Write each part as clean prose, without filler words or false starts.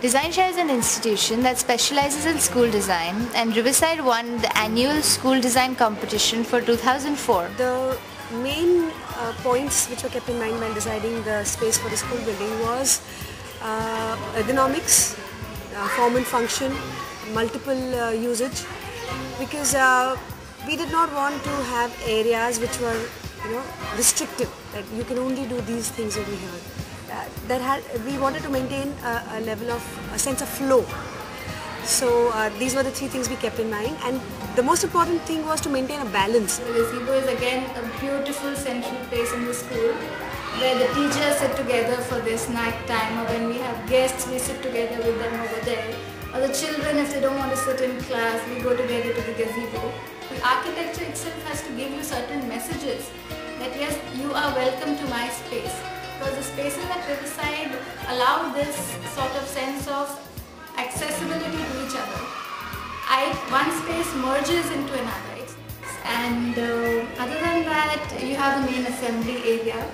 Designshare is an institution that specializes in school design, and Riverside won the annual school design competition for 2004. The main points which were kept in mind while deciding the space for the school building was ergonomics, form and function, multiple usage, because we did not want to have areas which were restrictive, that you can only do these things over here. We wanted to maintain a level of a sense of flow. So these were the three things we kept in mind, and the most important thing was to maintain a balance. The gazebo is again a beautiful central place in the school where the teachers sit together for their snack time, or when we have guests we sit together with them over there, or the children, if they don't want to sit in class, we go together to the gazebo. The architecture itself has to give you certain messages that yes, you are welcome to my space, because the spaces at Riverside allow this sort of sense of accessibility to each other. One space merges into another, and other than that you have the main assembly area,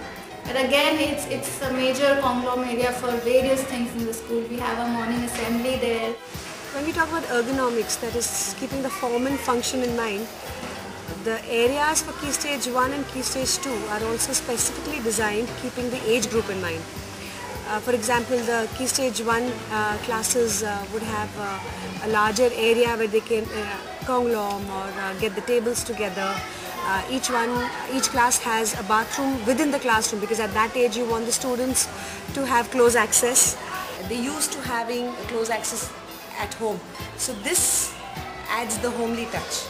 but again it's a major conglomerate area for various things in the school. We have a morning assembly there. When we talk about ergonomics, that is keeping the form and function in mind, the areas for Key Stage 1 and Key Stage 2 are also specifically designed keeping the age group in mind. For example, the Key Stage 1 classes would have a larger area where they can conglom or get the tables together. Each class has a bathroom within the classroom, because at that age you want the students to have close access. They're used to having close access at home. So this adds the homely touch.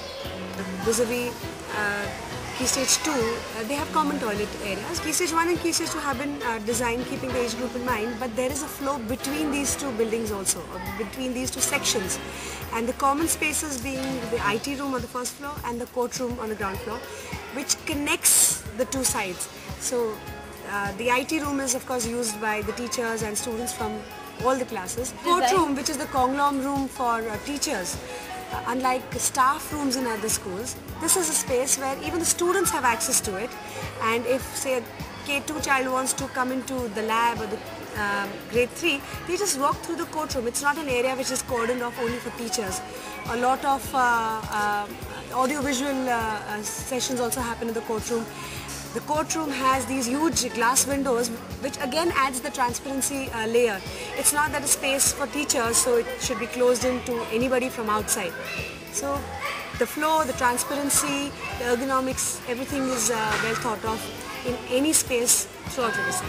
Vis-a-vis Key Stage 2, they have common toilet areas. Key Stage 1 and Key Stage 2 have been designed keeping the age group in mind, but there is a flow between these two buildings also, or between these two sections. And the common spaces being the IT room on the first floor and the courtroom on the ground floor, which connects the two sides. So the IT room is of course used by the teachers and students from all the classes. Courtroom, which is the conglom room for teachers, unlike staff rooms in other schools, this is a space where even the students have access to it, and if say a K2 child wants to come into the lab or the grade 3, they just walk through the courtroom. It's not an area which is cordoned off only for teachers. A lot of audio-visual sessions also happen in the courtroom. The courtroom has these huge glass windows, which again adds the transparency layer. It's not that a space for teachers, so it should be closed in to anybody from outside. So the flow, the transparency, the ergonomics, everything is well thought of in any space throughout Riverside.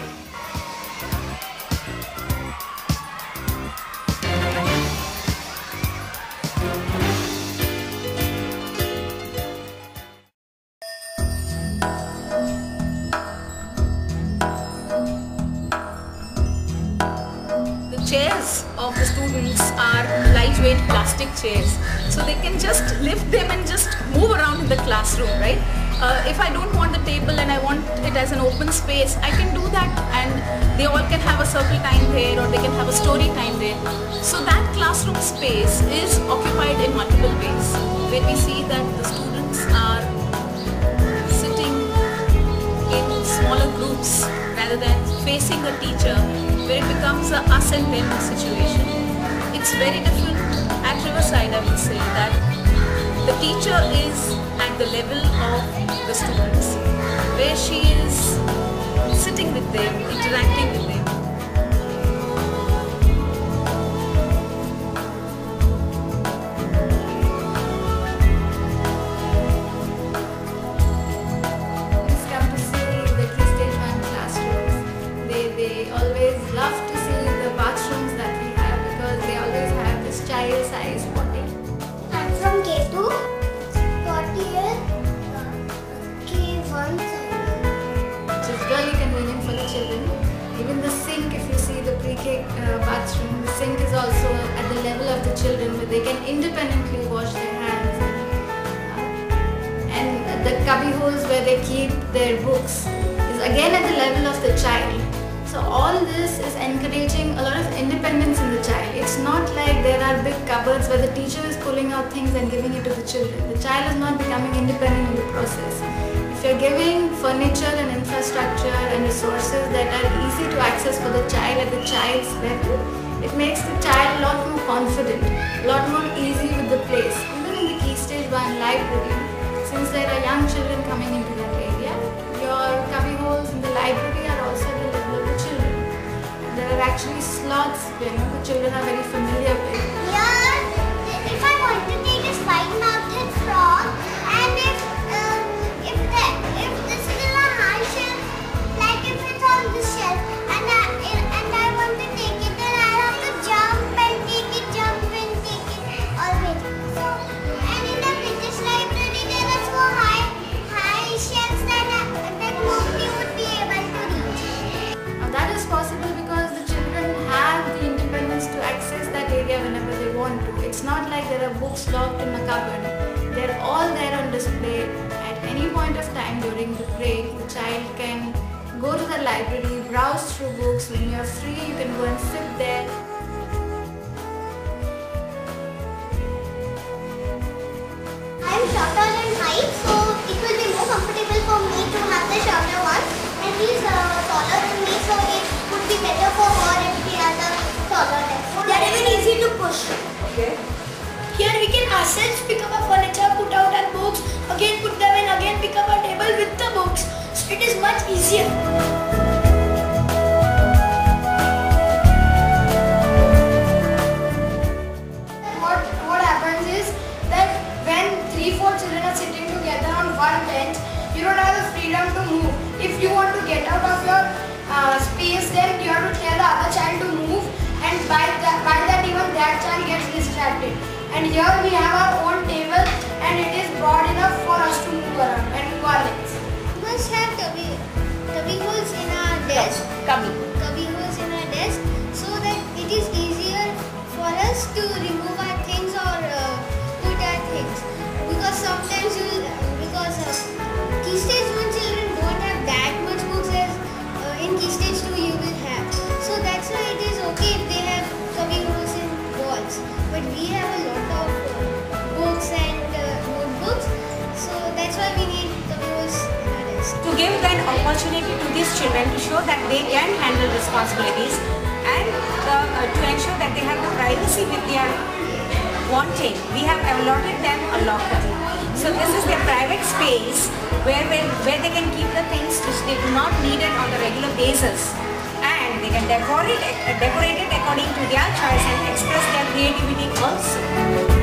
Chairs of the students are lightweight plastic chairs, so they can just lift them and just move around in the classroom, right? If I don't want the table and I want it as an open space, I can do that, and they all can have a circle time there, or they can have a story time there. So that classroom space is occupied in multiple ways, where we see that the students are sitting in smaller groups rather than facing the teacher, where it becomes a us and them situation. It's very different at Riverside, I would say, that the teacher is at the level of the students, where she is sitting with them, interacting with them. Come to see the Key Stage 1 classrooms. They always love to see the bathrooms that we have, because they always have this child-sized potty. I'm from K2, 40 years, K1. Which is really convenient for the children. Even the sink, if you see the pre-K bathroom, the sink is also at the level of the children, where they can independently wash their hands. And the cubby holes where they keep their books is again at the level of the child. So all this is encouraging a lot of independence in the child. It's not like there are big cupboards where the teacher is pulling out things and giving it to the children. The child is not becoming independent in the process. If you're giving furniture and infrastructure and resources that are easy to access for the child at the child's level, It makes the child a lot more confident, a lot more easy with the place. Even in the Key Stage 1 library, since there are young children coming into that area, your cubby holes in the library are also at the level of the children. There are actually slots, the children are very familiar with. Yeah, if I want to take a spike-mounted frog, and if this is a high shelf, like if it's on this shelf, and I want to take it, then I have to jump and take it always. So, and in the British library, there are so high shelves that nobody would be able to reach. Now that is possible because the children have the independence to access that area whenever they want to. It's not like there are books locked in a cupboard. They're all there on display at any point of time during the break. The child can go to the library, browse through books. When you're free, you can go and sit there. I'm shorter than height, so it will be more comfortable for me to have the shorter one. And he's taller than me, so it would be better for her if he has a taller than. They are even easy to push. Okay. Here we can ourselves pick up our furniture, put out our books, again put them in, again pick up our table with the books. So it is much easier. What happens is that when 3-4 children are sitting together on one bench, you don't have the freedom to move. If you want to get out of your space, then you have to tell the other child to move, and by that even that child gets distracted. And here we have our own table, and it is broad enough for us to move around and move our legs. We must have cubby holes in our desk. Cubby holes in our desk, so that it is easier for us to remove our things or put our things. Because sometimes Key Stage 1 children don't have that much books as in Key Stage 2 you will have. So that's why it is okay if they have cubby holes in walls. But we have a lot of books and notebooks, so that's why we need cubby holes in our desk. To give an opportunity to these children to show that they can handle responsibilities and to ensure that they have the privacy with their wanting, we have allotted them a locker. So this is their private space where they can keep the things which they do not need it on the regular basis, and they can decorate it according to their choice and express their creativity also.